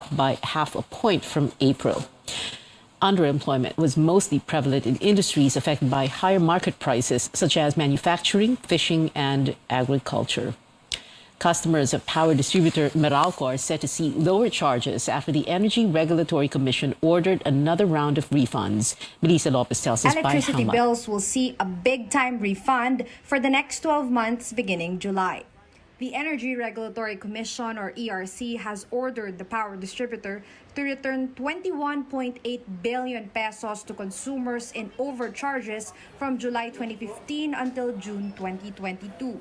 dropped by half a point from April. Underemployment was mostly prevalent in industries affected by higher market prices, such as manufacturing, fishing, and agriculture. Customers of power distributor Meralco are set to see lower charges after the Energy Regulatory Commission ordered another round of refunds. Melissa Lopez tells us by how Electricity much. bills will see a big-time refund for the next 12 months beginning July. The Energy Regulatory Commission, or ERC, has ordered the power distributor to return 21.8 billion pesos to consumers in overcharges from July 2015 until June 2022.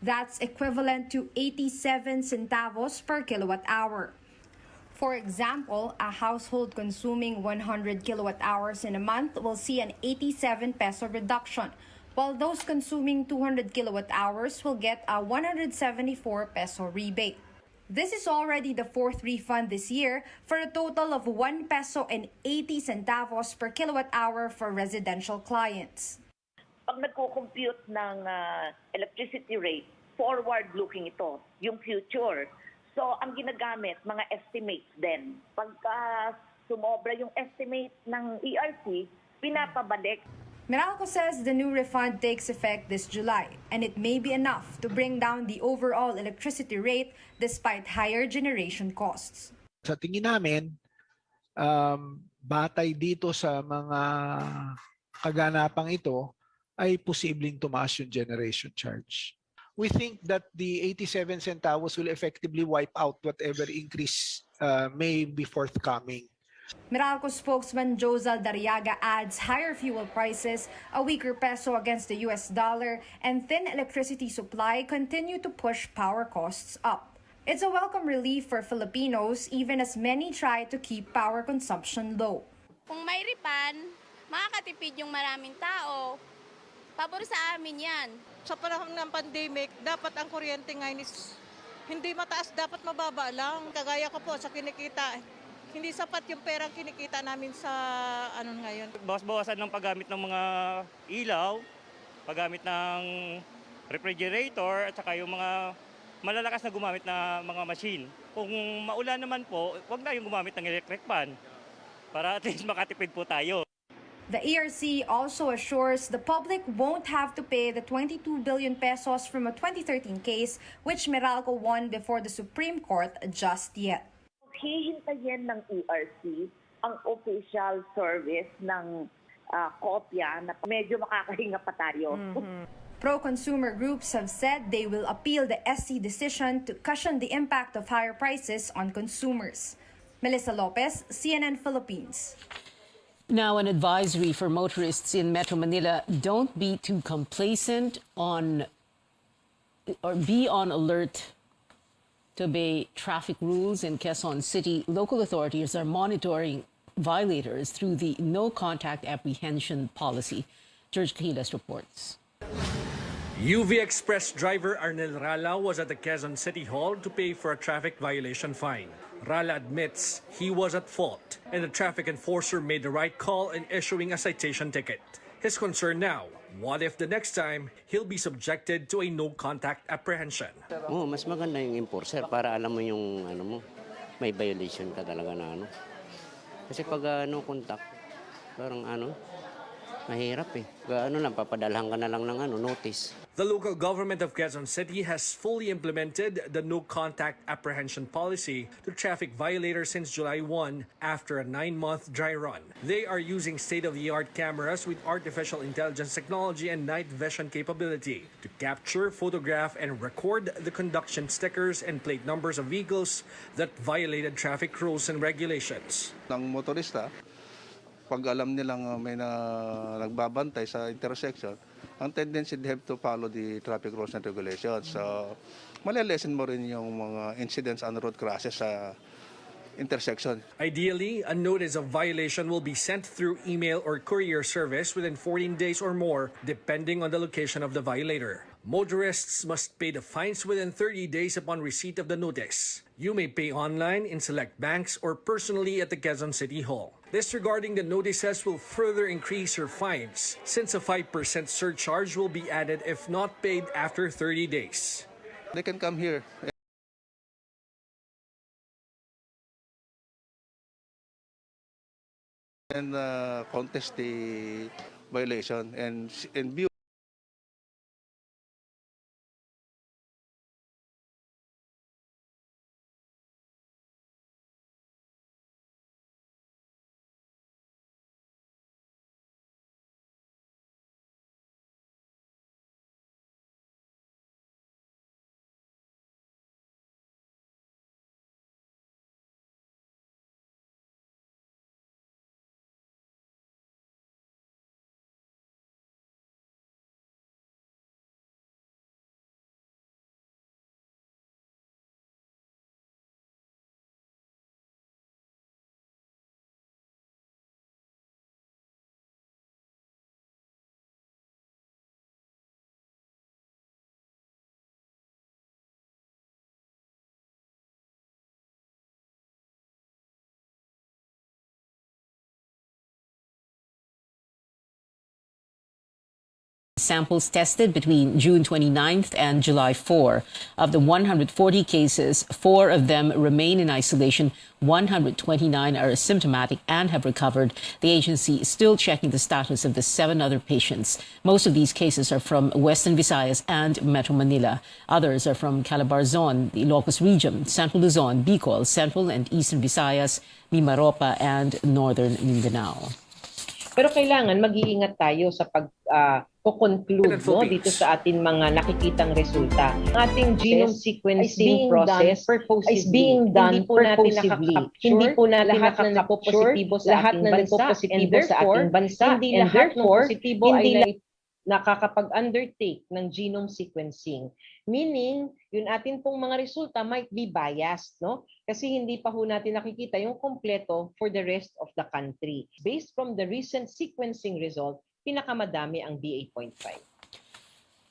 That's equivalent to 87 centavos per kilowatt hour. For example, a household consuming 100 kilowatt hours in a month will see an 87 peso reduction, while those consuming 200 kilowatt hours will get a 174 peso rebate. This is already the fourth refund this year for a total of 1 peso and 80 centavos per kilowatt hour for residential clients. Pag nagko-compute ng electricity rate, forward-looking ito, yung future. So, ang ginagamit, mga estimates din. Pagka sumobra yung estimate ng ERC, pinapabalik. Meralco says the new refund takes effect this July, and it may be enough to bring down the overall electricity rate despite higher generation costs. Sa tingin namin, batay dito sa mga kaganapang ito, ay posibleng tumaas yung generation charge. We think that the 87 centavos will effectively wipe out whatever increase may be forthcoming. Meralco spokesman Josal Dariaga adds higher fuel prices, a weaker peso against the US dollar, and thin electricity supply continue to push power costs up. It's a welcome relief for Filipinos, even as many try to keep power consumption low. Kung may refund, makakatipid yung maraming tao. Pabor sa amin yan. Sa panahon ng pandemic, dapat ang kuryente ngayon is hindi mataas, dapat mababa lang. Kagaya ko po sa kinikita, hindi sapat yung perang kinikita namin sa ngayon. Bawas-bawasan ng paggamit ng mga ilaw, paggamit ng refrigerator, at saka yung mga malalakas na gumamit na mga machine. Kung maulan naman po, huwag na yung gumamit ng electric fan para at least makatipid po tayo. The ERC also assures the public won't have to pay the 22 billion pesos from a 2013 case which Meralco won before the Supreme Court just yet. Hihintayin ng ERC ang official service ng kopya na medyo makakahinga pa tayo. Pro-consumer groups have said they will appeal the SC decision to cushion the impact of higher prices on consumers. Melissa Lopez, CNN Philippines. Now, an advisory for motorists in Metro Manila: don't be too complacent be on alert to obey traffic rules in Quezon City. Local authorities are monitoring violators through the no contact apprehension policy. George Quiles reports. UV Express driver Arnel Rala was at the Quezon City Hall to pay for a traffic violation fine. Rala admits he was at fault, and the traffic enforcer made the right call in issuing a citation ticket. His concern now, what if the next time he'll be subjected to a no-contact apprehension? Mas maganda yung enforcer para alam mo yung may violation ka talaga na Kasi pag no contact, parang mahirap eh. Papadalhan ka na lang ng notice. The local government of Quezon City has fully implemented the no-contact apprehension policy to traffic violators since July 1 after a 9-month dry run. They are using state-of-the-art cameras with artificial intelligence technology and night vision capability to capture, photograph, and record the conduction stickers and plate numbers of vehicles that violated traffic rules and regulations. Ng motorista, pag alam nilang may nagbabantay sa intersection, ang tendency they have to follow the traffic rules and regulations. So, malilesen mo rin yung mga incidents on road crashes sa intersection. Ideally, a notice of violation will be sent through email or courier service within 14 days or more, depending on the location of the violator. Motorists must pay the fines within 30 days upon receipt of the notice. You may pay online, in select banks, or personally at the Quezon City Hall. Disregarding the notices will further increase your fines, since a 5% surcharge will be added if not paid after 30 days. They can come here and contest the violation and view Samples tested between June 29th and July 4. Of the 140 cases, 4 of them remain in isolation. 129 are asymptomatic and have recovered. The agency is still checking the status of the 7 other patients. Most of these cases are from Western Visayas and Metro Manila. Others are from Calabarzon, the Ilocos region, Central Luzon, Bicol, Central and Eastern Visayas, Mimaropa, and Northern Mindanao. Pero kailangan mag-iingat tayo sa pag-conclude dito sa ating mga nakikitang resulta. Ang ating genome sequencing process is being done purposively. Hindi po natin nakaka-positibo sa ating bansa, and therefore, hindi nakakapag-undertake ng genome sequencing. Meaning, yung atin pong mga resulta might be biased, no? Kasi hindi pa ho natin nakikita yung kompleto for the rest of the country. Based from the recent sequencing result, pinakamadami ang BA.5.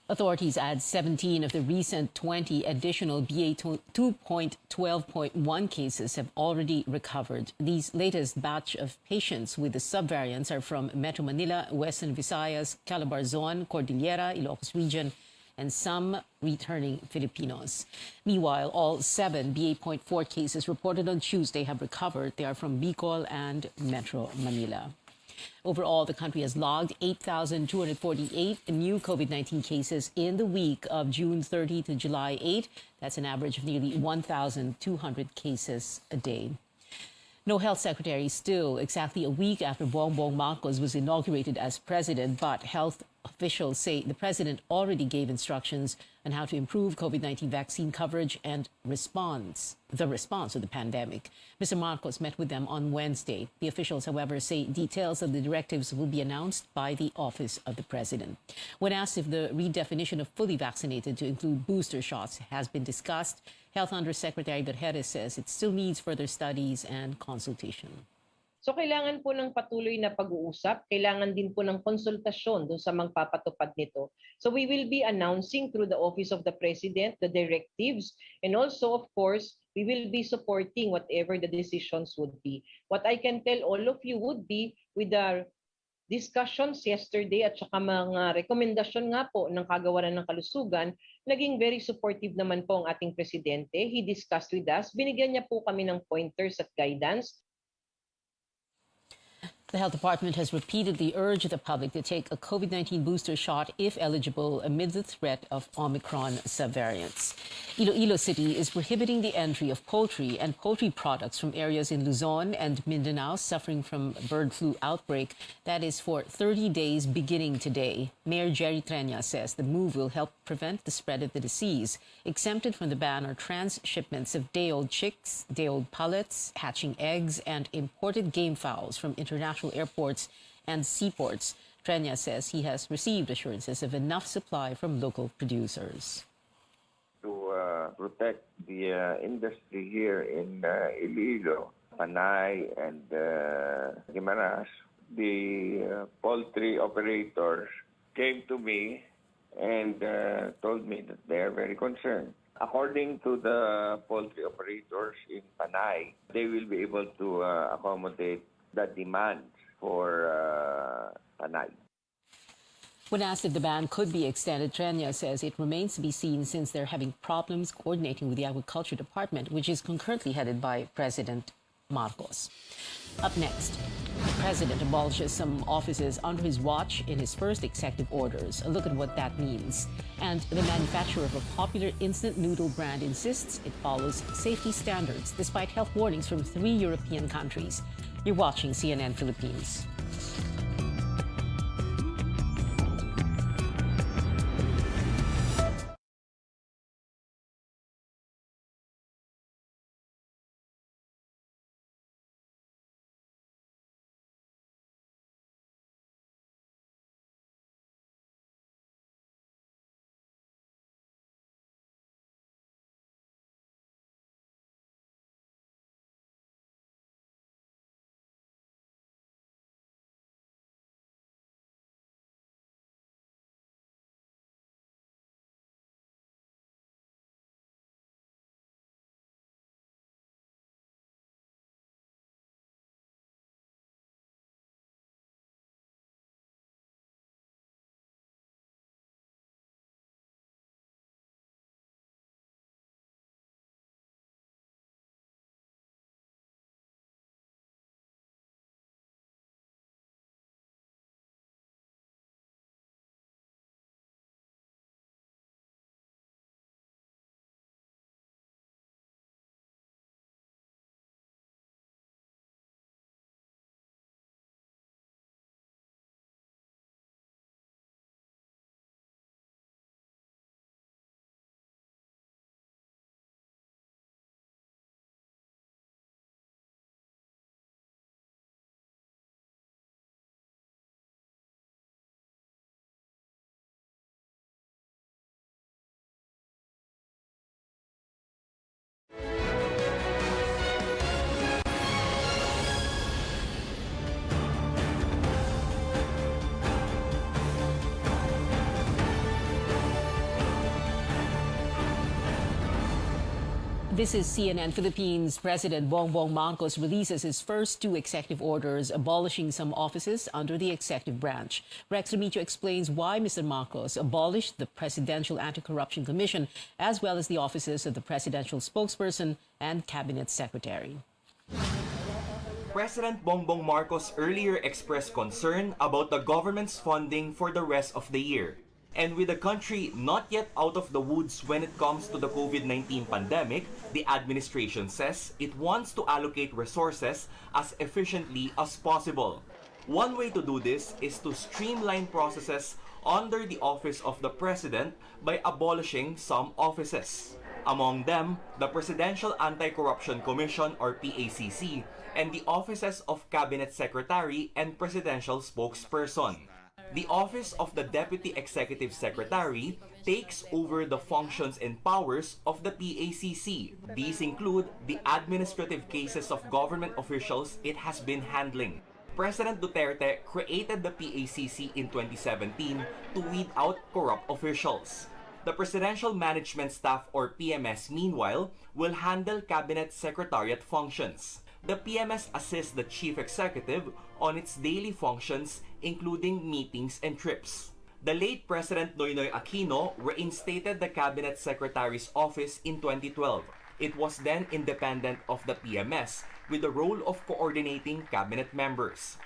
Authorities add 17 of the recent 20 additional BA.2.12.1 cases have already recovered. These latest batch of patients with the subvariants are from Metro Manila, Western Visayas, Calabarzon, Cordillera, Ilocos region, and some returning Filipinos. Meanwhile, all 7 BA.4 cases reported on Tuesday have recovered. They are from Bicol and Metro Manila. Overall, the country has logged 8,248 new COVID-19 cases in the week of June 30 to July 8. That's an average of nearly 1,200 cases a day. No health secretary still exactly a week after Bongbong Marcos was inaugurated as president, but health officials say the president already gave instructions on how to improve COVID-19 vaccine coverage and the response to the pandemic. Mr. Marcos met with them on Wednesday. The officials, however, say details of the directives will be announced by the Office of the President. When asked if the redefinition of fully vaccinated to include booster shots has been discussed, Health Undersecretary Berjeres says it still needs further studies and consultation. So kailangan po ng patuloy na pag-uusap, kailangan din po ng konsultasyon doon sa magpapatupad nito. So we will be announcing through the Office of the President the directives, and also of course we will be supporting whatever the decisions would be. What I can tell all of you would be with the discussions yesterday at saka mga rekomendasyon nga po ng Kagawaran ng Kalusugan, naging very supportive naman po ang ating presidente. He discussed with us, binigyan niya po kami ng pointers at guidance. The health department has repeatedly urged the public to take a COVID-19 booster shot if eligible amid the threat of Omicron subvariants. Iloilo City is prohibiting the entry of poultry and poultry products from areas in Luzon and Mindanao suffering from bird flu outbreak. That is for 30 days beginning today. Mayor Jerry Treña says the move will help prevent the spread of the disease. Exempted from the ban are transshipments of day-old chicks, day-old pullets, hatching eggs, and imported game fowls from international airports and seaports. Treña says he has received assurances of enough supply from local producers. To protect the industry here in Iloilo, Panay, and Guimaras, the poultry operators came to me and told me that they are very concerned. According to the poultry operators in Panay, they will be able to accommodate the demand for Panay. When asked if the ban could be extended, Treña says it remains to be seen since they're having problems coordinating with the Agriculture Department, which is concurrently headed by President Marcos. Up next, the president abolishes some offices under his watch in his first executive orders. A look at what that means. And the manufacturer of a popular instant noodle brand insists it follows safety standards despite health warnings from 3 European countries. You're watching CNN Philippines. This is CNN Philippines. President Bongbong Marcos releases his first 2 executive orders abolishing some offices under the executive branch. Rex Remito explains why Mr. Marcos abolished the Presidential Anti-Corruption Commission as well as the offices of the presidential spokesperson and cabinet secretary. President Bongbong Marcos earlier expressed concern about the government's funding for the rest of the year. And with the country not yet out of the woods when it comes to the COVID-19 pandemic, the administration says it wants to allocate resources as efficiently as possible. One way to do this is to streamline processes under the office of the president by abolishing some offices. Among them, the Presidential Anti-Corruption Commission or PACC and the offices of Cabinet Secretary and Presidential Spokesperson. The Office of the Deputy Executive Secretary takes over the functions and powers of the PACC. These include the administrative cases of government officials it has been handling. President Duterte created the PACC in 2017 to weed out corrupt officials. The Presidential Management Staff or PMS, meanwhile, will handle Cabinet Secretariat functions. The PMS assists the Chief Executive on its daily functions, including meetings and trips. The late President Noynoy Aquino reinstated the Cabinet Secretary's office in 2012. It was then independent of the PMS, with the role of coordinating cabinet members.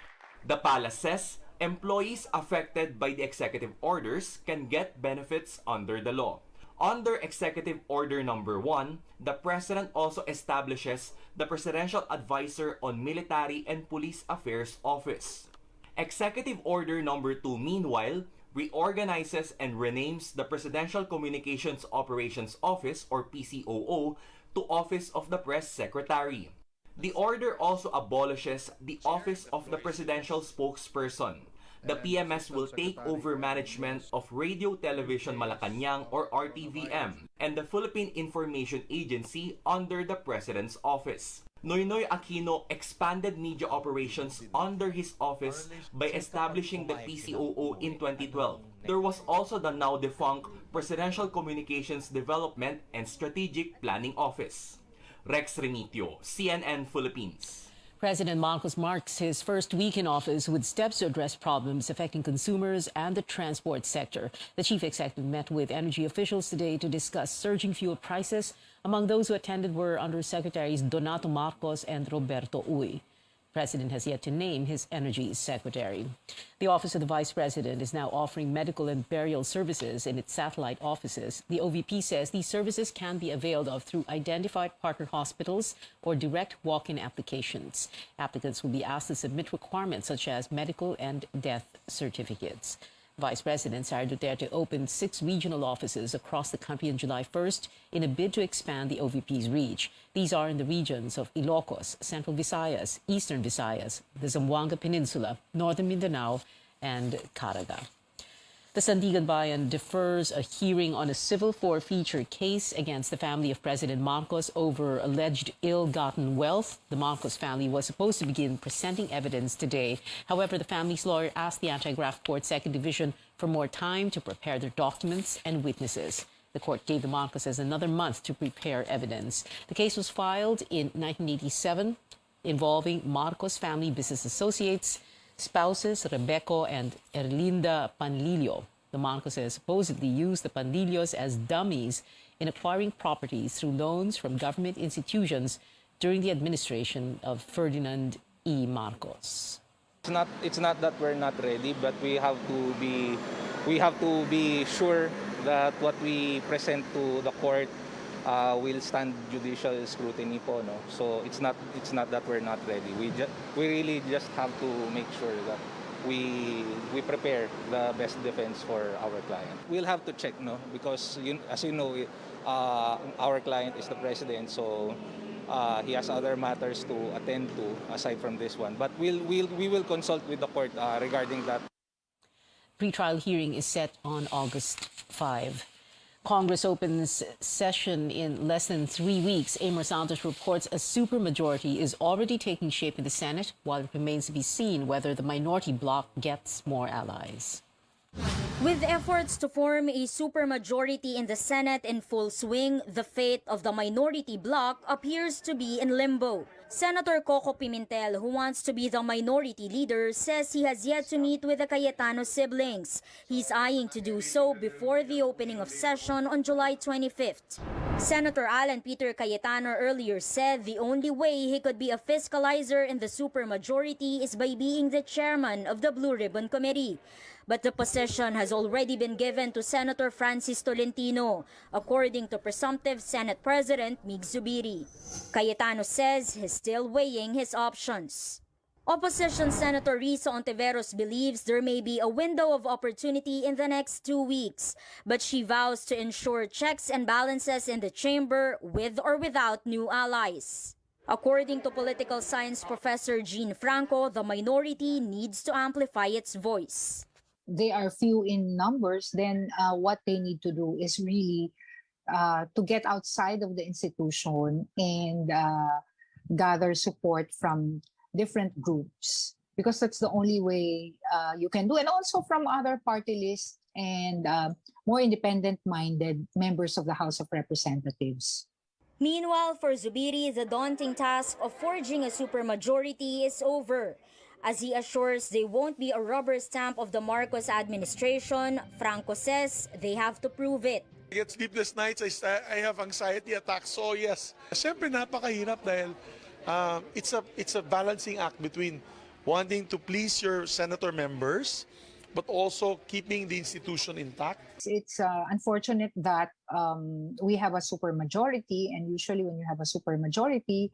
The palace says employees affected by the executive orders can get benefits under the law. Under Executive Order Number 1, the President also establishes the Presidential Advisor on Military and Police Affairs Office. Executive Order Number 2, meanwhile, reorganizes and renames the Presidential Communications Operations Office or PCOO to Office of the Press Secretary. The order also abolishes the Office of the Presidential Spokesperson. The PMS will take over management of Radio Television Malacanang or RTVM and the Philippine Information Agency under the President's Office. Noynoy Aquino expanded media operations under his office by establishing the PCOO in 2012. There was also the now defunct Presidential Communications Development and Strategic Planning Office. Rex Remito, CNN Philippines. President Marcos marks his first week in office with steps to address problems affecting consumers and the transport sector. The chief executive met with energy officials today to discuss surging fuel prices. Among those who attended were Undersecretaries Donato Marcos and Roberto Uy. President has yet to name his energy secretary. The Office of the Vice President is now offering medical and burial services in its satellite offices. The OVP says these services can be availed of through identified partner hospitals or direct walk-in applications. Applicants will be asked to submit requirements such as medical and death certificates. Vice President Sara Duterte opened 6 regional offices across the country on July 1st in a bid to expand the OVP's reach. These are in the regions of Ilocos, Central Visayas, Eastern Visayas, the Zamboanga Peninsula, Northern Mindanao, and Caraga. The Sandigan Bayan defers a hearing on a civil forfeiture case against the family of President Marcos over alleged ill-gotten wealth. The Marcos family was supposed to begin presenting evidence today. However, the family's lawyer asked the Anti-Graft Court Second Division for more time to prepare their documents and witnesses. The court gave the Marcoses another month to prepare evidence. The case was filed in 1987 involving Marcos family business associates, spouses Rebeco and Erlinda Panlilio. The Marcoses supposedly used the Panlilios as dummies in acquiring properties through loans from government institutions during the administration of Ferdinand E. Marcos. It's not that we're not ready, but we have to be sure that what we present to the court will stand judicial scrutiny po, no? So it's not that we're not ready. We really just have to make sure that we prepare the best defense for our client. We'll have to check, no, because as you know, our client is the president, so he has other matters to attend to aside from this one. But we will consult with the court regarding that. Pre-trial hearing is set on August 5. Congress opens session in less than 3 weeks. Amor Santos reports a supermajority is already taking shape in the Senate, while it remains to be seen whether the minority bloc gets more allies. With efforts to form a supermajority in the Senate in full swing, the fate of the minority bloc appears to be in limbo. Senator Coco Pimentel, who wants to be the minority leader, says he has yet to meet with the Cayetano siblings. He's eyeing to do so before the opening of session on July 25th. Senator Alan Peter Cayetano earlier said the only way he could be a fiscalizer in the supermajority is by being the chairman of the Blue Ribbon Committee. But the position has already been given to Senator Francis Tolentino, according to presumptive Senate President Mig Zubiri. Cayetano says he's still weighing his options. Opposition Senator Risa Ontiveros believes there may be a window of opportunity in the next 2 weeks, but she vows to ensure checks and balances in the chamber with or without new allies. According to political science professor Jean Franco, the minority needs to amplify its voice. They are few in numbers, then what they need to do is really to get outside of the institution and gather support from different groups, because that's the only way you can do, and also from other party lists and more independent-minded members of the House of Representatives. Meanwhile, for Zubiri, the daunting task of forging a supermajority is over. As he assures they won't be a rubber stamp of the Marcos administration, Franco says they have to prove it. I get sleepless nights, I have anxiety attacks, so yes. Siyempre napakahirap dahil it's a balancing act between wanting to please your senator members but also keeping the institution intact. It's unfortunate that we have a supermajority, and usually when you have a supermajority,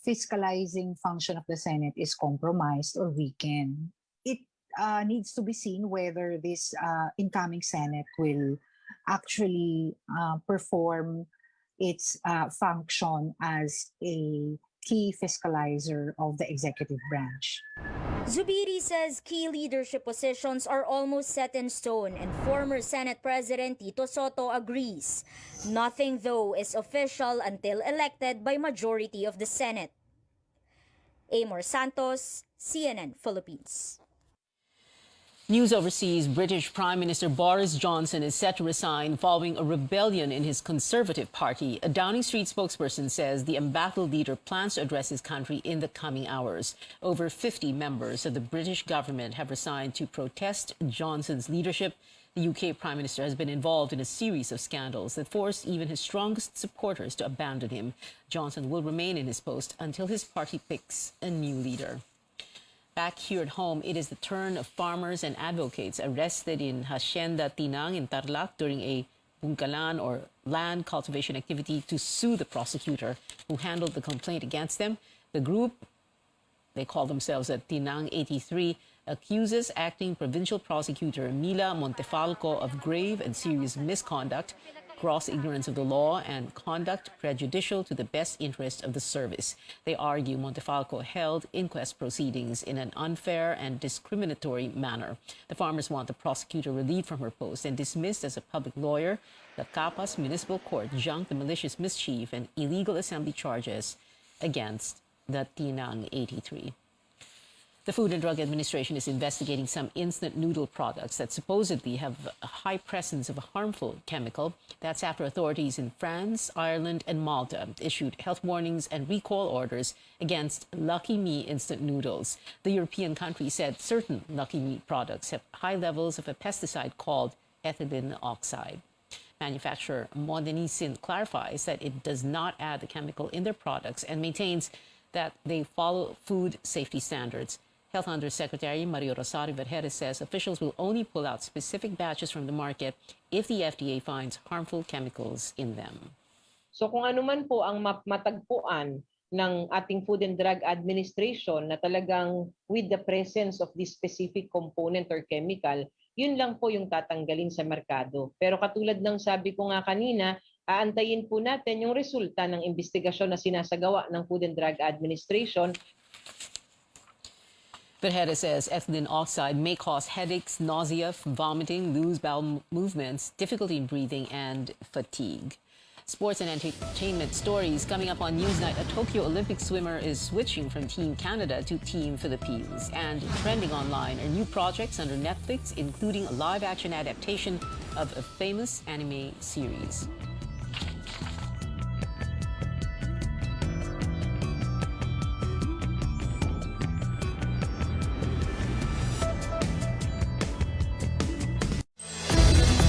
fiscalizing function of the Senate is compromised or weakened. It needs to be seen whether this incoming Senate will actually perform its function as a key fiscalizer of the executive branch. Zubiri says key leadership positions are almost set in stone, and former Senate President Tito Soto agrees. Nothing, though, is official until elected by majority of the Senate. Amor Santos, CNN Philippines. News overseas, British Prime Minister Boris Johnson is set to resign following a rebellion in his Conservative Party. A Downing Street spokesperson says the embattled leader plans to address his country in the coming hours. Over 50 members of the British government have resigned to protest Johnson's leadership. The UK Prime Minister has been involved in a series of scandals that forced even his strongest supporters to abandon him. Johnson will remain in his post until his party picks a new leader. Back here at home, it is the turn of farmers and advocates arrested in Hacienda Tinang in Tarlac during a bungkalan or land cultivation activity to sue the prosecutor who handled the complaint against them. The group, they call themselves at Tinang 83, accuses acting provincial prosecutor Mila Montefalco of grave and serious misconduct, gross ignorance of the law, and conduct prejudicial to the best interest of the service. They argue Montefalco held inquest proceedings in an unfair and discriminatory manner. The farmers want the prosecutor relieved from her post and dismissed as a public lawyer. The Capas Municipal Court junked the malicious mischief and illegal assembly charges against the Tinang 83. The Food and Drug Administration is investigating some instant noodle products that supposedly have a high presence of a harmful chemical. That's after authorities in France, Ireland, and Malta issued health warnings and recall orders against Lucky Me instant noodles. The European country said certain Lucky Me products have high levels of a pesticide called ethylene oxide. Manufacturer Modenisin clarifies that it does not add the chemical in their products and maintains that they follow food safety standards. Health Undersecretary Maria Rosario Vergeres says officials will only pull out specific batches from the market if the FDA finds harmful chemicals in them. So kung ano man po ang matagpuan ng ating Food and Drug Administration na talagang with the presence of this specific component or chemical, yun lang po yung tatanggalin sa merkado. Pero katulad ng sabi ko nga kanina, aantayin po natin yung resulta ng investigasyon na sinasagawa ng Food and Drug Administration. Vergeres says ethylene oxide may cause headaches, nausea, vomiting, loose bowel movements, difficulty in breathing, and fatigue. Sports and entertainment stories coming up on Newsnight. A Tokyo Olympic swimmer is switching from Team Canada to Team Philippines. And trending online are new projects under Netflix, including a live-action adaptation of a famous anime series.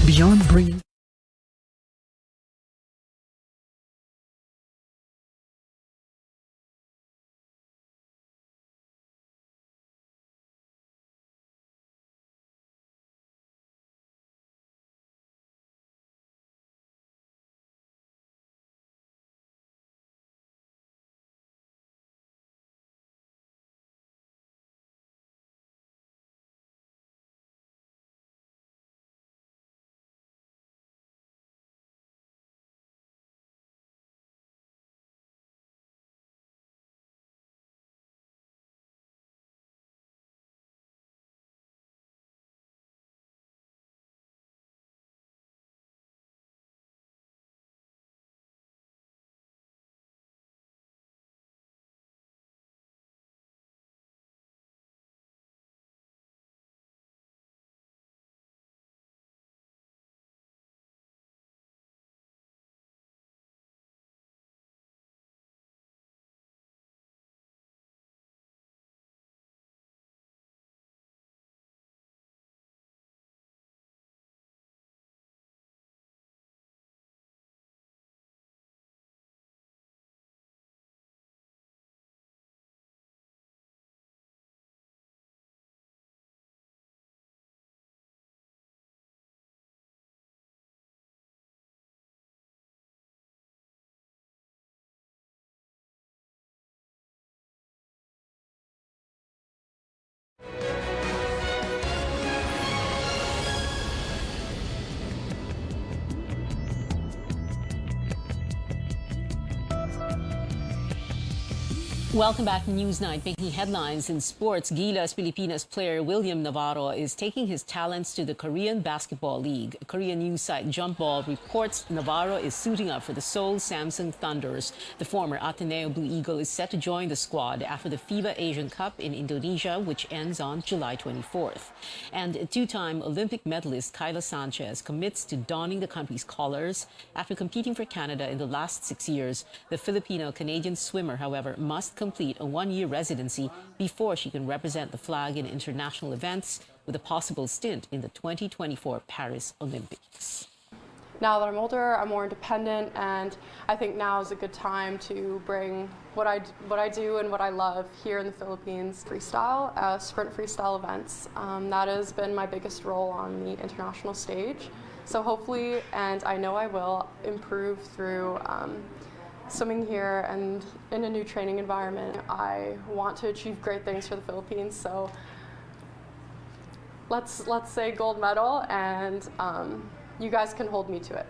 Beyond bringing Welcome back to Newsnight. Making headlines in sports, Gilas Pilipinas player William Navarro is taking his talents to the Korean Basketball League. Korean news site Jump Ball reports Navarro is suiting up for the Seoul Samsung Thunders. The former Ateneo Blue Eagle is set to join the squad after the FIBA Asian Cup in Indonesia, which ends on July 24th. And two-time Olympic medalist Kyla Sanchez commits to donning the country's colors. After competing for Canada in the last 6 years, the Filipino-Canadian swimmer, however, must complete a one-year residency before she can represent the flag in international events, with a possible stint in the 2024 Paris Olympics. now that I'm older, I'm more independent, and I think now is a good time to bring what I do and what I love here in the Philippines. Freestyle, sprint freestyle events. That has been my biggest role on the international stage. So hopefully, and I know I will, improve through swimming here and in a new training environment. I want to achieve great things for the Philippines, so let's say gold medal, and you guys can hold me to it.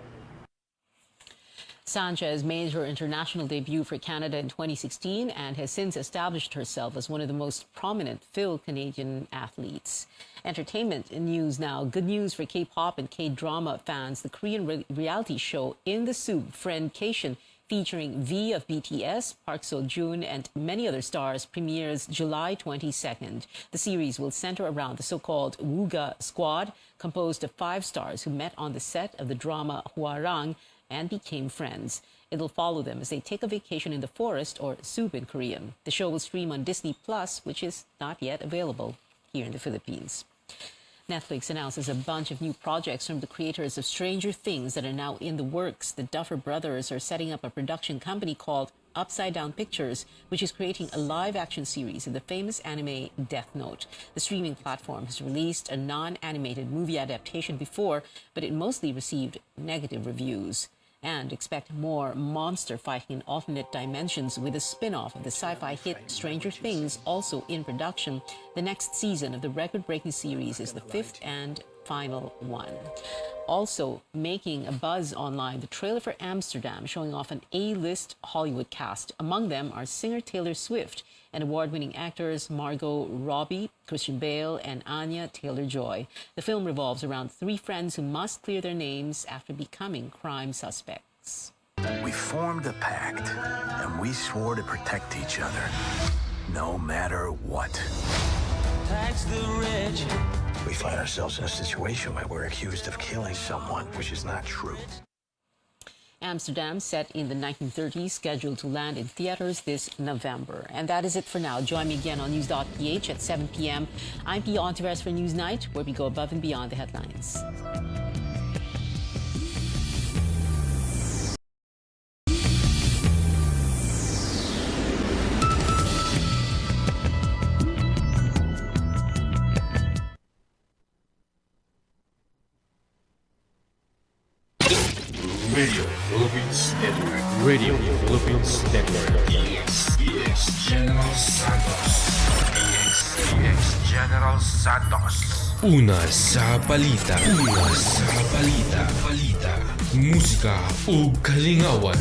Sanchez made her international debut for Canada in 2016 and has since established herself as one of the most prominent Phil-Canadian athletes. Entertainment news now. Good news for K-pop and K-drama fans. The Korean reality show In the Soup, Friendcation, featuring V of BTS, Park Seo-joon, and many other stars, premieres July 22nd. The series will center around the so-called Wooga Squad, composed of 5 stars who met on the set of the drama Hwarang and became friends. It'll follow them as they take a vacation in the forest, or soup in Korean. The show will stream on Disney Plus, which is not yet available here in the Philippines. Netflix announces a bunch of new projects from the creators of Stranger Things that are now in the works. The Duffer Brothers are setting up a production company called Upside Down Pictures, which is creating a live-action series of the famous anime Death Note. The streaming platform has released a non-animated movie adaptation before, but it mostly received negative reviews. And expect more monster fighting in alternate dimensions with a spin-off of the sci-fi hit Stranger Things also in production. The next season of the record-breaking series is the 5th and final one. Also making a buzz online, the trailer for Amsterdam showing off an A-list Hollywood cast. Among them are singer Taylor Swift and award-winning actors Margot Robbie, Christian Bale, and Anya Taylor-Joy. The film revolves around 3 friends who must clear their names after becoming crime suspects. We formed a pact, and we swore to protect each other, no matter what. Tax the rich. We find ourselves in a situation where we're accused of killing someone, which is not true. Amsterdam, set in the 1930s, scheduled to land in theaters this November. And that is it for now. Join me again on News.ph at 7 p.m. I'm Pia Ontiveros for Newsnight, where we go above and beyond the headlines. Radio Philippines Network. Radio Philippines Network. DX General Santos. DX General Santos. Una sa balita. Una sa balita. Musika ug kalingawan.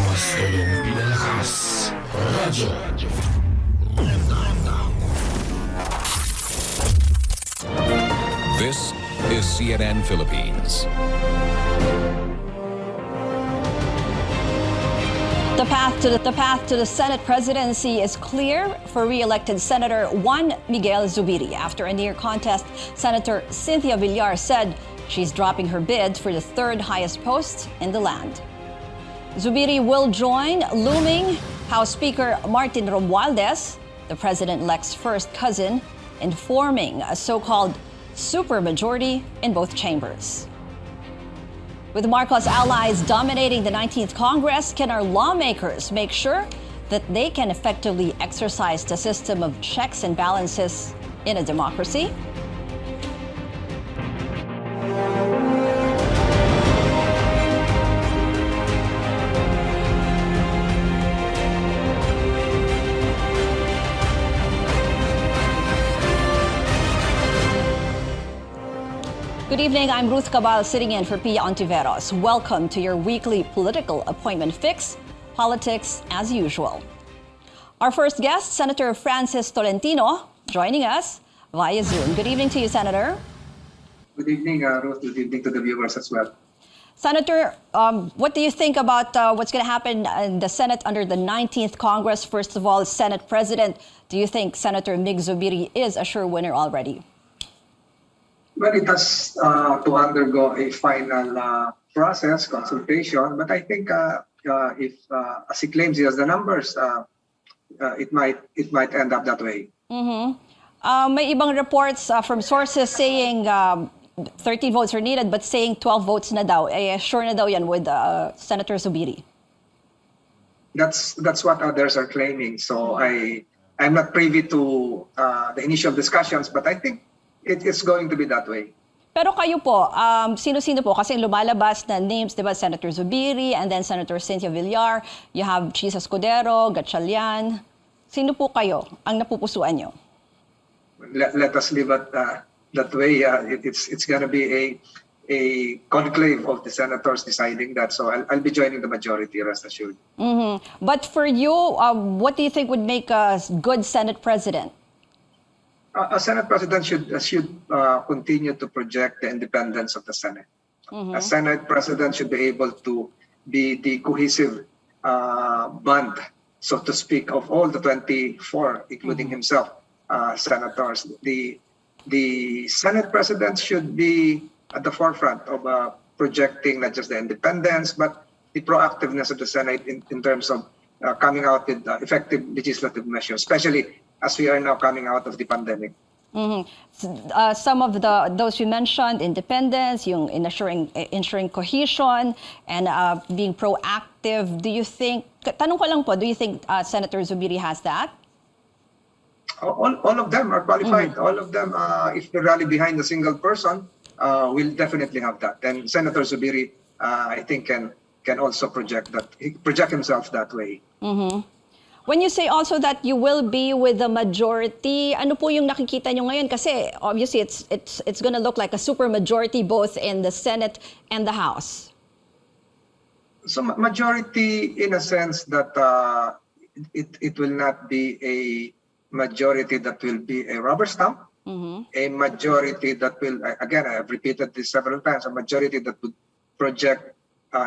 Mas tulong pinalakas. Radyo. This is CNN Philippines. The path to the Senate presidency is clear for re-elected Senator Juan Miguel Zubiri. After a near contest, Senator Cynthia Villar said she's dropping her bid for the 3rd highest post in the land. Zubiri will join looming House Speaker Martin Romualdez, the president-elect's first cousin, in forming a so-called supermajority in both chambers. With Marcos allies dominating the 19th Congress, can our lawmakers make sure that they can effectively exercise the system of checks and balances in a democracy? Good evening, I'm Ruth Cabal sitting in for Pia Ontiveros. Welcome to your weekly political appointment fix, politics as usual. Our first guest, Senator Francis Tolentino, joining us via Zoom. Good evening to you, Senator. Good evening, Ruth. Good evening to the viewers as well. Senator, what do you think about what's going to happen in the Senate under the 19th Congress? First of all, Senate President, do you think Senator Mig Zubiri is a sure winner already? Well, it has to undergo a final process, consultation, but I think if, as he claims he has the numbers, it might end up that way. May ibang reports from sources saying 13 votes are needed, but saying 12 votes na daw. Sure na daw yan with Senator Zubiri. That's what others are claiming. So I'm not privy to the initial discussions, but I think it's going to be that way. Pero kayo po, sino-sino po? Kasi lumalabas na names, di ba? Senator Zubiri and then Senator Cynthia Villar. You have Chis Escudero, Gatchalian. Sino po kayo ang napupusuan nyo? Let us leave it that way. It's going to be a conclave of the senators deciding that. So I'll be joining the majority, rest assured. But for you, what do you think would make a good Senate president? A Senate president should continue to project the independence of the Senate. A Senate president should be able to be the cohesive bond, so to speak, of all the 24, including himself, senators. The Senate president should be at the forefront of projecting not just the independence, but the proactiveness of the Senate in terms of coming out with effective legislative measures, especially as we are now coming out of the pandemic. Some of those you mentioned, independence, yung ensuring cohesion, and being proactive. Do you think, tanong ko lang po, do you think Senator Zubiri has that? All of them are qualified. All of them, if they rally behind a single person, will definitely have that. And Senator Zubiri, I think, can also project himself that way. When you say also that you will be with the majority, ano po yung nakikita nyo ngayon? Kasi obviously it's going to look like a super majority both in the Senate and the House. So majority in a sense that it will not be a majority that will be a rubber stamp. A majority that will, again, I have repeated this several times, a majority that would project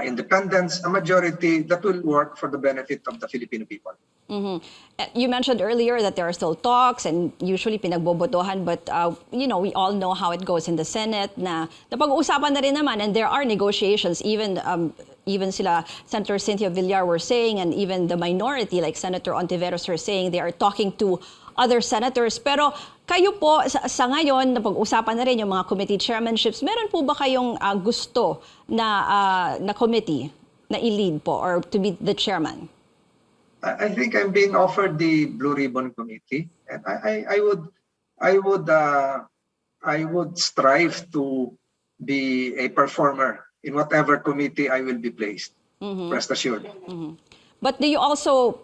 independence, a majority that will work for the benefit of the Filipino people. You mentioned earlier that there are still talks and usually pinagbobotohan, but we all know how it goes in the Senate na napag-uusapan na rin naman, and there are negotiations. Even sila Senator Cynthia Villar were saying, and even the minority like Senator Ontiveros were saying, they are talking to other senators. Pero kayo po sa ngayon, napag-usapan na rin yung mga committee chairmanships. Meron po ba kayong gusto na committee na i-lead po or to be the chairman? I think I'm being offered the Blue Ribbon Committee, and I would strive to be a performer in whatever committee I will be placed. Rest assured. But do you also,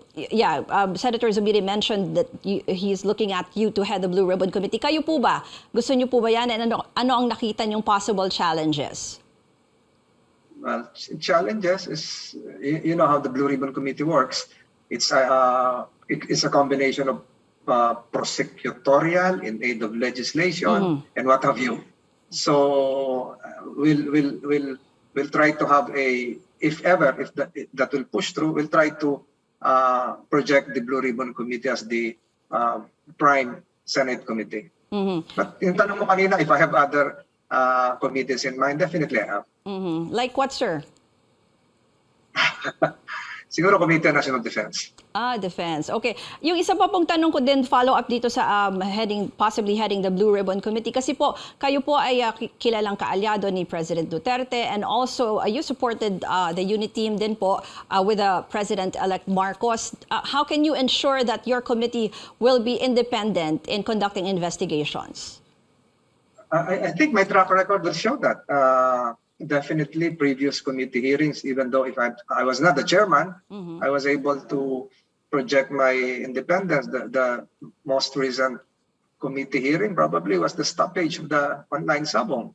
Senator Zubiri mentioned that he's looking at you to head the Blue Ribbon Committee. Kayo po ba? Gusto niyo po ba yan? And ano ang nakita niyong possible challenges? Well, challenges is, you know how the Blue Ribbon Committee works. It's a combination of prosecutorial in aid of legislation and what have you. So we'll try to have if that will push through, we'll try to project the Blue Ribbon Committee as the prime Senate committee. But yung tanong mo kanina, if I have other committees in mind, definitely I have. Like what, sir? Siguro Committee on National Defense. Defense. Okay. Yung isa pa pong tanong ko din, follow-up dito sa possibly heading the Blue Ribbon Committee. Kasi po, kayo po ay kilalang kaalyado ni President Duterte, and also you supported the unit team din po with President-elect Marcos. How can you ensure that your committee will be independent in conducting investigations? I think my track record will show that. Definitely previous committee hearings, even though if I was not the chairman, I was able to project my independence. The most recent committee hearing probably was the stoppage of the online sabong.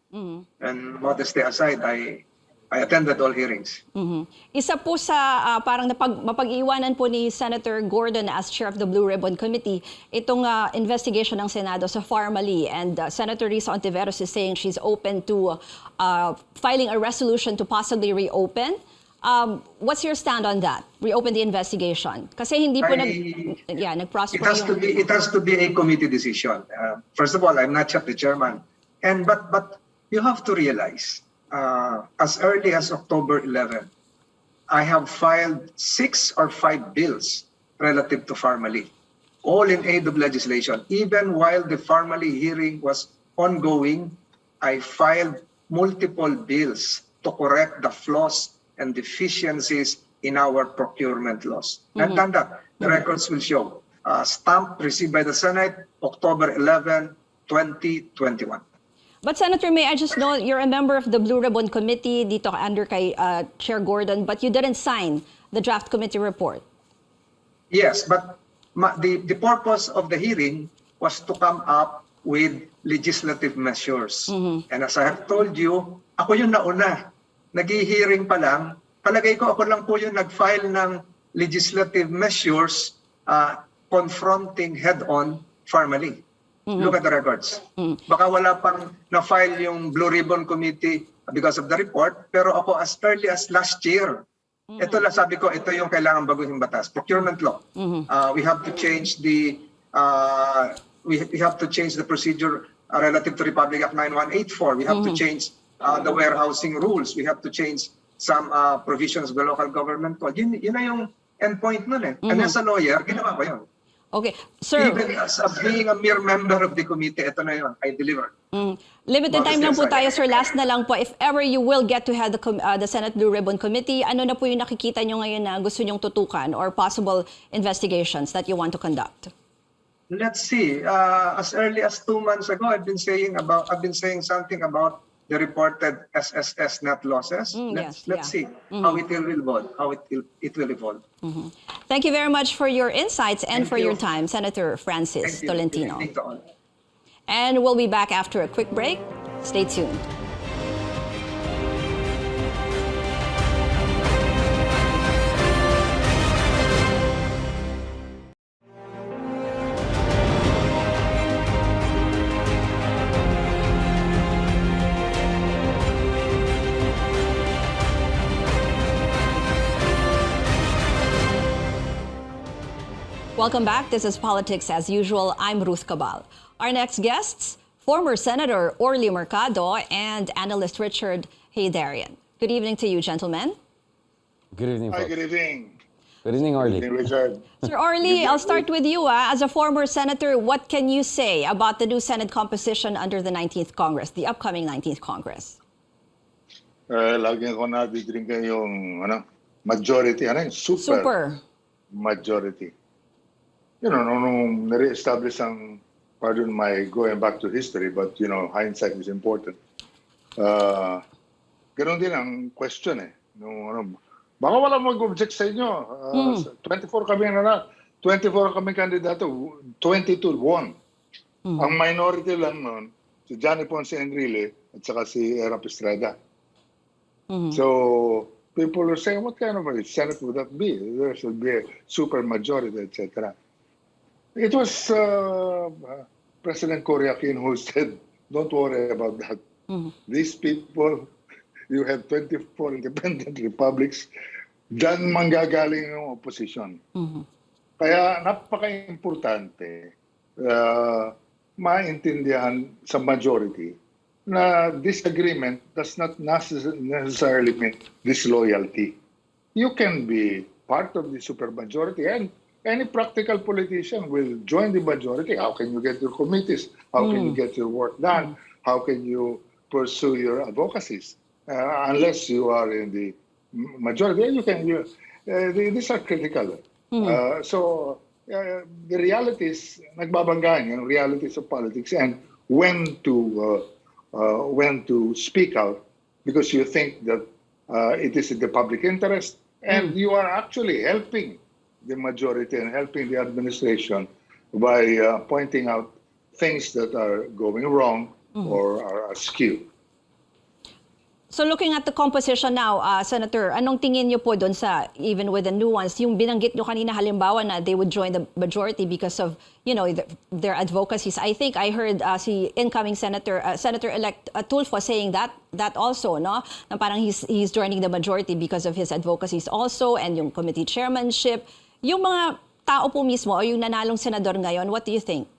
And modesty aside, I attended all hearings. Isa po sa parang mapag-iwanan po ni Senator Gordon as chair of the Blue Ribbon Committee, itong investigation ng Senado sa Pharmaly. And Senator Risa Ontiveros is saying she's open to filing a resolution to possibly reopen. What's your stand on that? Reopen the investigation? Kasi hindi po nag-prosper It has to be a committee decision. First of all, I'm not the chairman. But you have to realize, as early as October 11, I have filed 6 or 5 bills relative to Pharmaly, all in aid of legislation. Even while the Pharmaly hearing was ongoing, I filed multiple bills to correct the flaws and deficiencies in our procurement laws. I've done that. The records will show. Stamp received by the Senate, October 11, 2021. But Senator, may I just know, you're a member of the Blue Ribbon Committee dito under kay Chair Gordon, but you didn't sign the draft committee report. Yes, but the purpose of the hearing was to come up with legislative measures. And as I have told you, ako yung nauna. Nag-hearing pa lang, palagay ko ako lang po yung nag-file ng legislative measures confronting head-on formally. Look at the records. Baka wala pang na-file yung Blue Ribbon Committee because of the report, pero ako as early as last year, ito lang sabi ko, ito yung kailangan baguhin batas. Procurement law. We have to change the we have to change the procedure relative to Republic Act 9184. We have to change the warehousing rules. We have to change some provisions of the local government code. Yun na yung endpoint nun eh. And as a lawyer, ginawa ko yun. Okay, sir. Even as being a mere member of the committee, ito na yun, I delivered. Limited time lang po tayo, sir. Last na lang po. If ever you will get to head the Senate Blue Ribbon Committee, ano na po yung nakikita nyo ngayon na gusto nyong tutukan or possible investigations that you want to conduct? Let's see. As early as 2 months ago, I've been saying something about the reported SSS net losses. Let's see how it will evolve. Thank you very much for your insights and for your time, Senator Francis Tolentino. And we'll be back after a quick break. Stay tuned. Welcome back. This is Politics as usual. I'm Ruth Cabal. Our next guests, former Senator Orly Mercado and analyst Richard Haydarian. Good evening to you, gentlemen. Good evening, folks. Hi, good evening. Good evening, Orly. Good evening, Richard. Sir Orly, I'll start with you. As a former senator, what can you say about the new Senate composition under the 19th Congress, the upcoming 19th Congress? Lagi ko nadidringan yung majority, super majority. You know, nung nare-establish ang, pardon my going back to history, but you know, hindsight is important. Ganon din ang question eh. Baka wala mag-object sa inyo. 24 kami kandidato, 22 won. Ang minority lang nun, si Johnny Ponce Enrile at saka si Erap Estrada. So, people are saying, what kind of a Senate would that be? There should be a super majority, etc. It was President Koryakine who said, don't worry about that. These people, you have 24 independent republics, dyan manggagaling yung opposition. Kaya napaka-importante maintindihan sa majority na disagreement does not necessarily mean disloyalty. You can be part of the supermajority and any practical politician will join the majority. How can you get your committees? How can you get your work done? How can you pursue your advocacies? Unless you are in the majority, these are critical. So the realities, nagbabanggaan yung realities of politics and when to speak out because you think that it is in the public interest and you are actually helping the majority and helping the administration by pointing out things that are going wrong or are askew. So looking at the composition now, Senator, anong tingin niyo po doon sa, even with the nuance, yung binanggit niyo kanina halimbawa na they would join the majority because of, you know, their advocacies. I think I heard si incoming Senator-elect Tulfo saying that also, no? Na parang he's joining the majority because of his advocacies also and yung committee chairmanship. Yung mga tao po mismo o yung nanalong senador ngayon, what do you think?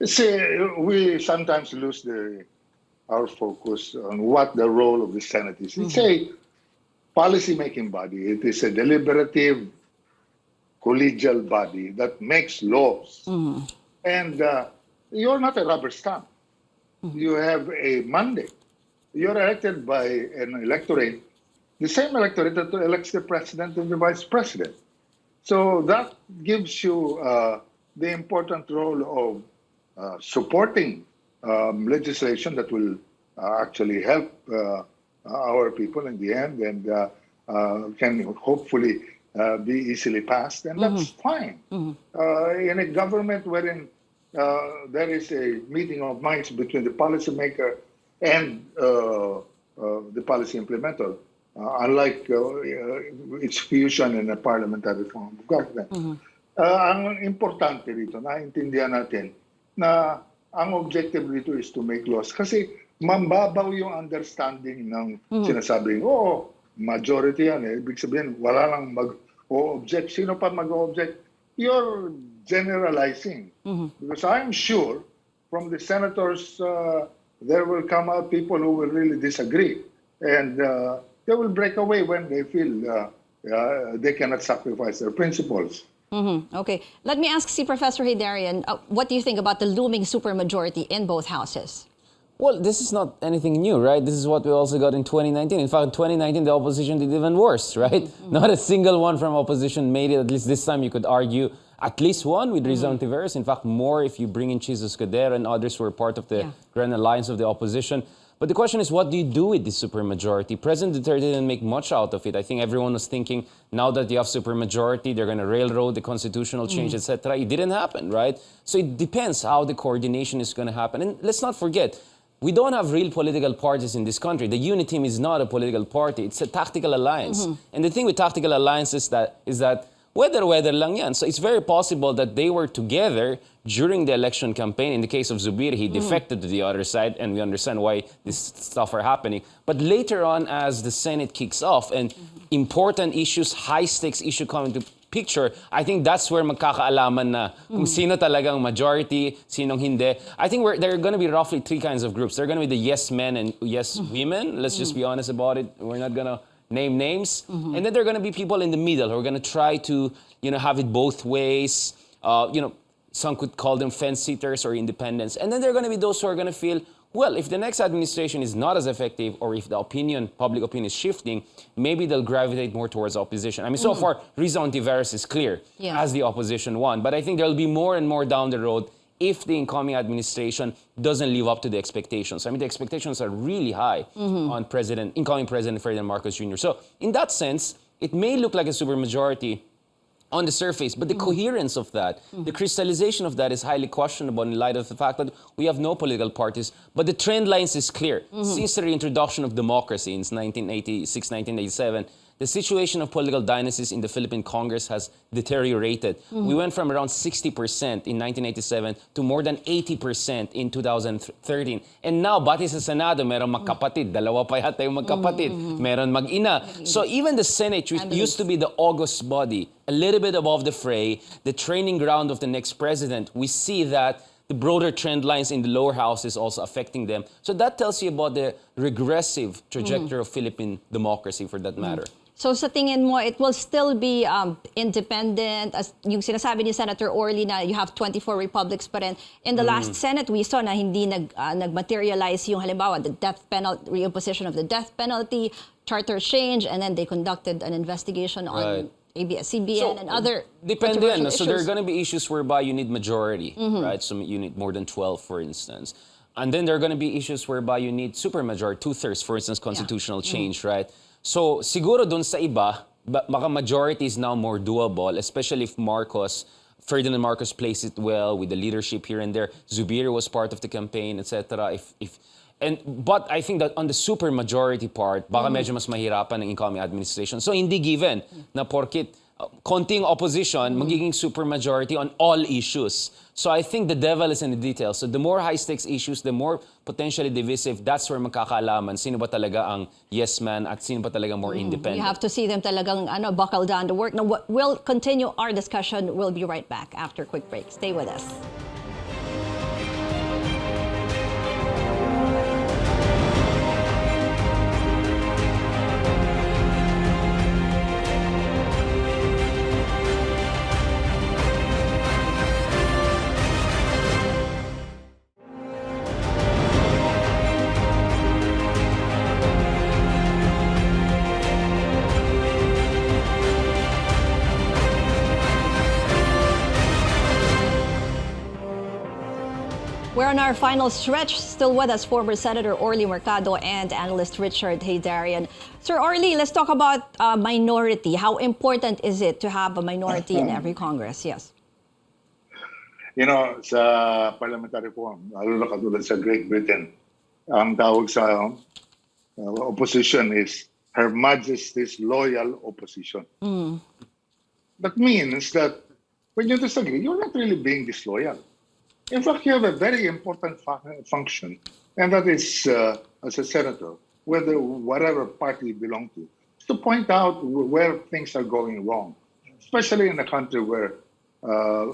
See, we sometimes lose our focus on what the role of the Senate is. It's a policy-making body. It is a deliberative, collegial body that makes laws. And you're not a rubber stamp. you have a mandate. You're elected by an electorate, the same electorate that elects the president and the vice president. So that gives you the important role of supporting legislation that will actually help our people in the end and can hopefully be easily passed. And that's fine. In a government wherein there is a meeting of minds between the policymaker and the policy implementer, unlike its fusion in a parliamentary form of government. Ang importante rito, naintindihan natin na ang objective rito is to make laws. Kasi mambabaw yung understanding ng sinasabing, majority yan. Ibig sabihin, wala lang mag-o-object. Sino pa mag-o-object? You're generalizing. Because I'm sure from the senators, there will come out people who will really disagree. And they will break away when they feel they cannot sacrifice their principles. Okay. Let me ask si Professor Hidarian, what do you think about the looming supermajority in both houses? Well, this is not anything new, right? This is what we also got in 2019. In fact, in 2019, the opposition did even worse, right? Not a single one from opposition made it. At least this time, you could argue at least one with Rizal Ontiveros. In fact, more if you bring in Chis Escudero and others who were part of the Grand Alliance of the opposition. But the question is, what do you do with this supermajority? President Duterte didn't make much out of it. I think everyone was thinking, now that you have supermajority, they're going to railroad the constitutional change, etc. It didn't happen, right? So it depends how the coordination is going to happen. And let's not forget, we don't have real political parties in this country. The UNIT team is not a political party. It's a tactical alliance. And the thing with tactical alliances is that weather lang yan. So it's very possible that they were together during the election campaign. In the case of Zubiri, he defected to the other side, and we understand why this stuff are happening. But later on, as the Senate kicks off and important issues, high-stakes issue come into picture, I think that's where magkakaalaman na kung sino talagang majority, sinong hindi. I think there are going to be roughly three kinds of groups. There are going to be the yes men and yes women. Let's just be honest about it. We're not going to name names. And then there are going to be people in the middle who are going to try to, have it both ways. Some could call them fence-sitters or independents. And then there are going to be those who are going to feel, well, if the next administration is not as effective or if the public opinion is shifting, maybe they'll gravitate more towards opposition. I mean, so far, Rizal Ontiveros is clear as the opposition one. But I think there'll be more and more down the road if the incoming administration doesn't live up to the expectations. I mean, the expectations are really high on incoming President Ferdinand Marcos Jr. So in that sense, it may look like a supermajority on the surface, but the coherence of that, the crystallization of that is highly questionable in light of the fact that we have no political parties. But the trend lines is clear. Since the reintroduction of democracy in 1986, 1987, the situation of political dynasties in the Philippine Congress has deteriorated. We went from around 60% in 1987 to more than 80% in 2013. And now, bati sa Senado, meron magkapatid. Dalawa pa yata yung magkapatid. Meron mag-ina. So even the Senate, which used to be the august body, a little bit above the fray, the training ground of the next president, we see that the broader trend lines in the lower house is also affecting them. So that tells you about the regressive trajectory of Philippine democracy for that matter. So sa tingin mo, it will still be independent, as yung sinasabi ni Senator Orly na you have 24 republics pa rin. In the last Senate, we saw na hindi nag-materialize yung halimbawa, the death penalty, reimposition of the death penalty, charter change, and then they conducted an investigation on ABS-CBN and other controversial issues. So there are going to be issues whereby you need majority, right? So you need more than 12, for instance. And then there are going to be issues whereby you need supermajority, 2/3, for instance, constitutional change, right? So siguro dun sa iba, baka majority is now more doable, especially if Ferdinand Marcos plays it well with the leadership here and there. Zubiri was part of the campaign, etc. But I think that on the supermajority part, baka medyo mas mahirapan ng incoming administration. So hindi given na porkit konting opposition, magiging supermajority on all issues. So I think the devil is in the details. So the more high-stakes issues, the more potentially divisive, that's where magkakaalaman sino ba talaga ang yes man at sino ba talaga more independent. You have to see them talagang buckle down to work. Now, we'll continue our discussion. We'll be right back after a quick break. Stay with us. We're on our final stretch. Still with us, former Senator Orly Mercado and analyst Richard Haydarian. Sir Orly, let's talk about minority. How important is it to have a minority in every Congress? Yes. You know, sa parliamentary form, lalo na katulad sa Great Britain, ang tawag sa opposition is Her Majesty's Loyal Opposition. That means that when you disagree, you're not really being disloyal. In fact, you have a very important function, and that is, as a senator, whatever party you belong to, is to point out where things are going wrong, especially in a country where,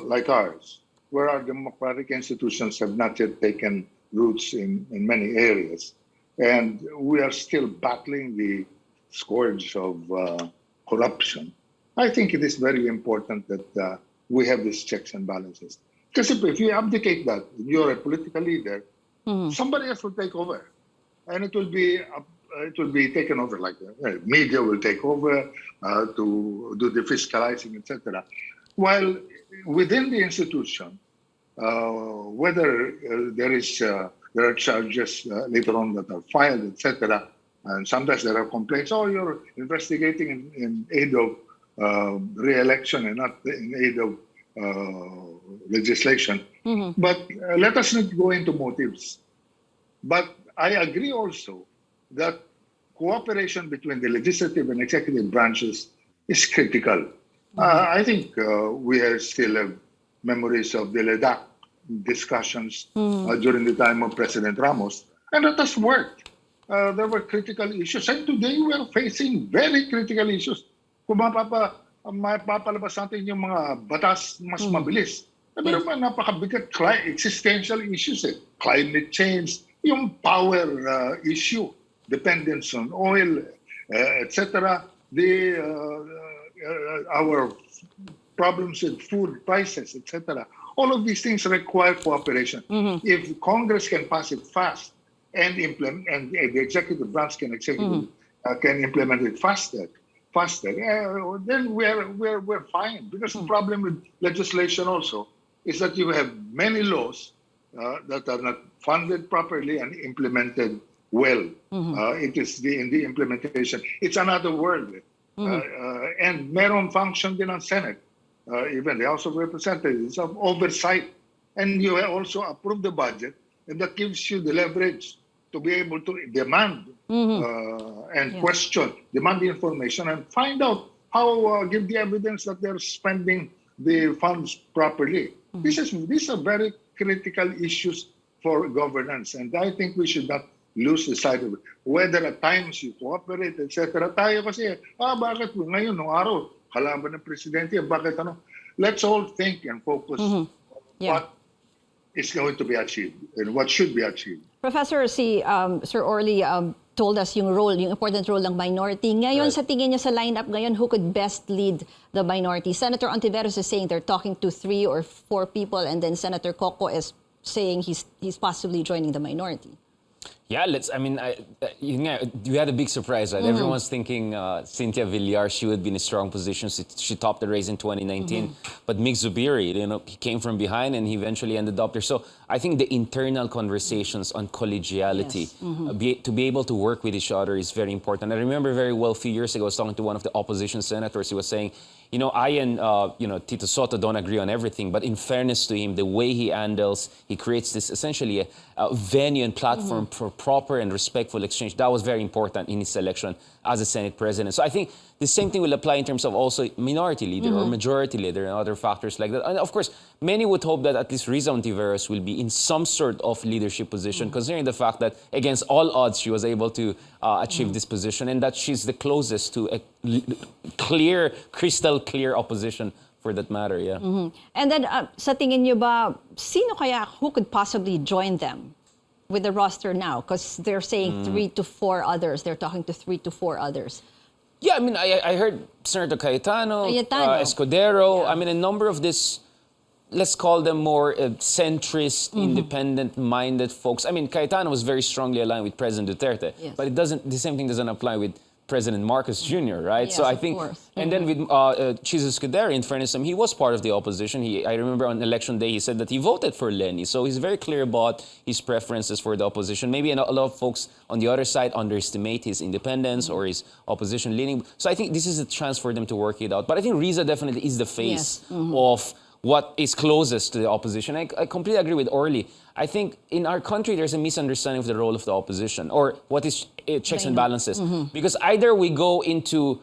like ours, where our democratic institutions have not yet taken roots in many areas. And we are still battling the scourge of corruption. I think it is very important that we have these checks and balances. Because if you abdicate that, you're a political leader, somebody else will take over. And it will be taken over, like media will take over to do the fiscalizing, etc. While within the institution, whether there are charges later on that are filed, etc., and sometimes there are complaints, oh, you're investigating in aid of re-election and not in aid of legislation. But let us not go into motives. But I agree also that cooperation between the legislative and executive branches is critical. I think we still have memories of the LEDAC discussions during the time of President Ramos, and that has worked. There were critical issues, and today we are facing very critical issues. Kung mapapalabas natin yung mga batas mas mabilis. Pero napakabigat existential issues climate change, yung power issue, dependence on oil, etc. Our problems with food prices, etc. All of these things require cooperation. If Congress can pass it fast and implement, and the executive branch can implement it faster, then we're fine. Because the problem with legislation also is that you have many laws that are not funded properly and implemented well. It is in the implementation. It's another world. And meron function din ang Senate, even the House of Representatives, of oversight. And you also approve the budget, and that gives you the leverage to be able to demand and question, demand the information, and find out how, give the evidence that they're spending the funds properly. These are very critical issues for governance, and I think we should not lose the sight of it. Whether at times you cooperate, etc. Tayo kasi, bakit ngayon, nung araw, kalaban ng presidente, bakit ano? Let's all think and focus on what is going to be achieved and what should be achieved. Professor, Sir Orly told us yung important role ng minority. Ngayon, sa tingin niya sa lineup ngayon, who could best lead the minority? Senator Ontiveros is saying they're talking to 3 or 4 people, and then Senator Coco is saying he's possibly joining the minority. Yeah, we had a big surprise, right? Everyone's thinking Cynthia Villar, she would be in a strong position. She topped the race in 2019. But Mig Zubiri, he came from behind and he eventually ended up there. So I think the internal conversations on collegiality, to be able to work with each other is very important. I remember very well a few years ago, I was talking to one of the opposition senators. He was saying, I and Tito Soto don't agree on everything, but in fairness to him, the way he handles, he creates this essentially a venue and platform for proper and respectful exchange. That was very important in his selection as a Senate President. So I think the same thing will apply in terms of also minority leader or majority leader and other factors like that. And of course, many would hope that at least Riza Ontiveros will be in some sort of leadership position, considering the fact that against all odds, she was able to achieve this position, and that she's the closest to a clear, crystal clear opposition for that matter, And then, sa tingin niyo ba, who could possibly join them with the roster now? Because they're saying 3 to 4 others. They're talking to 3 to 4 others. Yeah, I heard Senator Cayetano. Escudero. Yeah. A number of this, let's call them more centrist, independent-minded folks. Cayetano was very strongly aligned with President Duterte, but the same thing doesn't apply with President Marcos Jr., right? Yes, so I of think, course. and then with Chizo Escudero, in fairness, he was part of the opposition. I remember on election day, he said that he voted for Lenny. So he's very clear about his preferences for the opposition. Maybe a lot of folks on the other side underestimate his independence or his opposition leaning. So I think this is a chance for them to work it out. But I think Riza definitely is the face of what is closest to the opposition. I completely agree with Orly. I think in our country, there's a misunderstanding of the role of the opposition or what is checks and balances. Because either we go into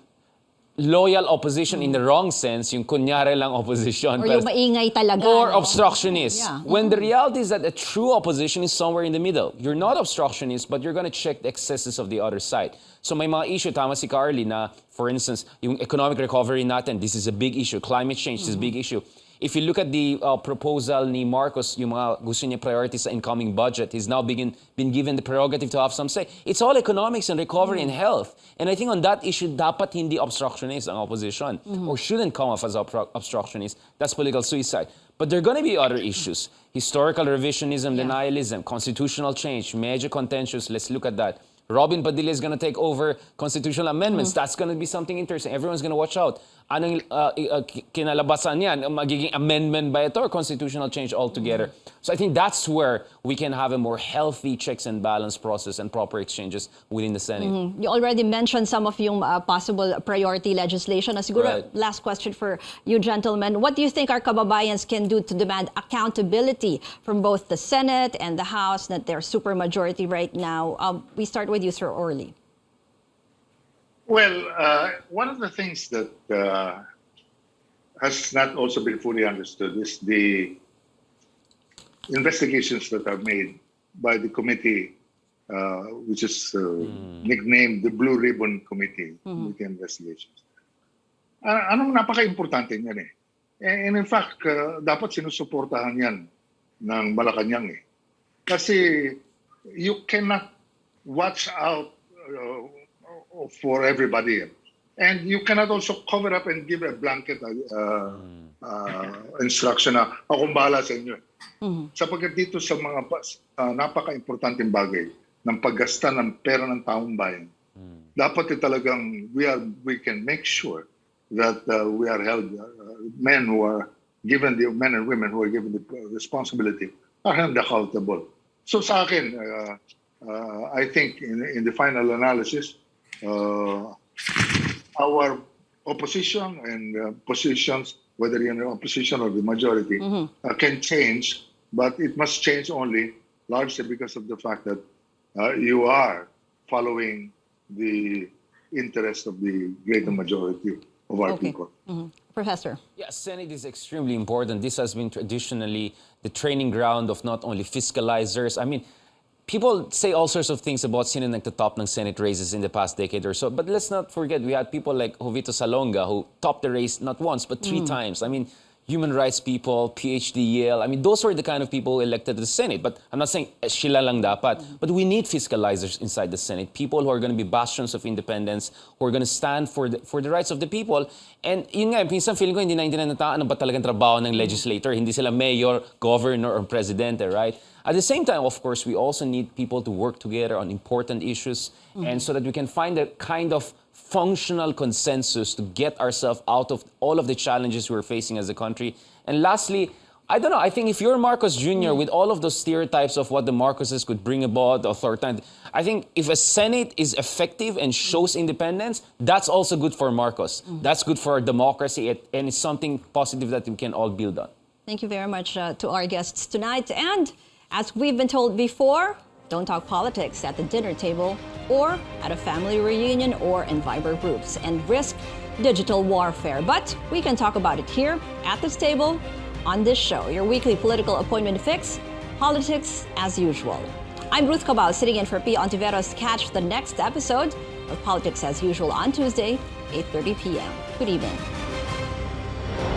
loyal opposition in the wrong sense, yung kunyari lang opposition. Or yung maingay talaga. Or no? obstructionist. Yeah. When the reality is that a true opposition is somewhere in the middle. You're not obstructionist, but you're going to check the excesses of the other side. So may mga issue, tama si Carly, na for instance, yung economic recovery natin, this is a big issue. Climate change is a big issue. If you look at the proposal ni Marcos, yung mga gusto niya priorities sa incoming budget, he's now been given the prerogative to have some say. It's all economics and recovery and health. And I think on that issue, dapat hindi obstructionist ang opposition or shouldn't come off as obstructionist. That's political suicide. But there are going to be other issues. Historical revisionism, denialism, constitutional change, major contentious. Let's look at that. Robin Padilla is going to take over constitutional amendments. That's going to be something interesting. Everyone's going to watch out. Anong kinalabasan yan? Magiging amendment ba ito or constitutional change altogether? So I think that's where we can have a more healthy checks and balance process and proper exchanges within the Senate. You already mentioned some of yung possible priority legislation. Siguro, last question for you gentlemen. What do you think our kababayans can do to demand accountability from both the Senate and the House, that they're supermajority right now? We start with you, Sir Orly. Well, one of the things that has not also been fully understood is the investigations that are made by the committee, which is nicknamed the Blue Ribbon Committee, Committee Investigations. Anong napaka-importante niyan eh. And in fact, dapat sinusuportahan yan ng Malacanang eh. Kasi you cannot watch out for everybody. And you cannot also cover up and give a blanket instruction na akong bahala sa inyo. Sapagkat dito sa mga napaka-importanteng bagay ng paggasta ng pera ng taong bayan, dapat talagang we can make sure that we are held, men and women who are given the responsibility are held accountable. So sa akin, I think in the final analysis, our opposition and positions, whether you're in the opposition or the majority, can change, but it must change only largely because of the fact that you are following the interest of the greater majority of our people. Professor. Yeah, Senate is extremely important. This has been traditionally the training ground of not only fiscalizers. I mean, people say all sorts of things about sino nagtatop ng Senate races in the past decade or so. But let's not forget, we had people like Jovito Salonga who topped the race not once, but 3 times. I mean, human rights people, PhD Yale. I mean, those were the kind of people elected to the Senate. But I'm not saying sila lang dapat. But we need fiscalizers inside the Senate. People who are going to be bastions of independence, who are going to stand for the rights of the people. And yun nga, pinsan feeling ko hindi naintindihan ng tao ano ba talagang trabaho ng legislator. Hindi sila mayor, governor, or presidente, right? At the same time, of course, we also need people to work together on important issues and so that we can find a kind of functional consensus to get ourselves out of all of the challenges we're facing as a country. And lastly, I don't know, I think if you're Marcos Jr. with all of those stereotypes of what the Marcoses could bring about, authoritarian, I think if a Senate is effective and shows independence, that's also good for Marcos. That's good for our democracy and it's something positive that we can all build on. Thank you very much to our guests tonight. And as we've been told before, don't talk politics at the dinner table or at a family reunion or in Viber groups and risk digital warfare. But we can talk about it here at this table on this show, your weekly political appointment fix, politics as usual. I'm Ruth Cabal, sitting in for P. Ontiveros. Catch the next episode of Politics as Usual on Tuesday, 8:30 p.m. Good evening.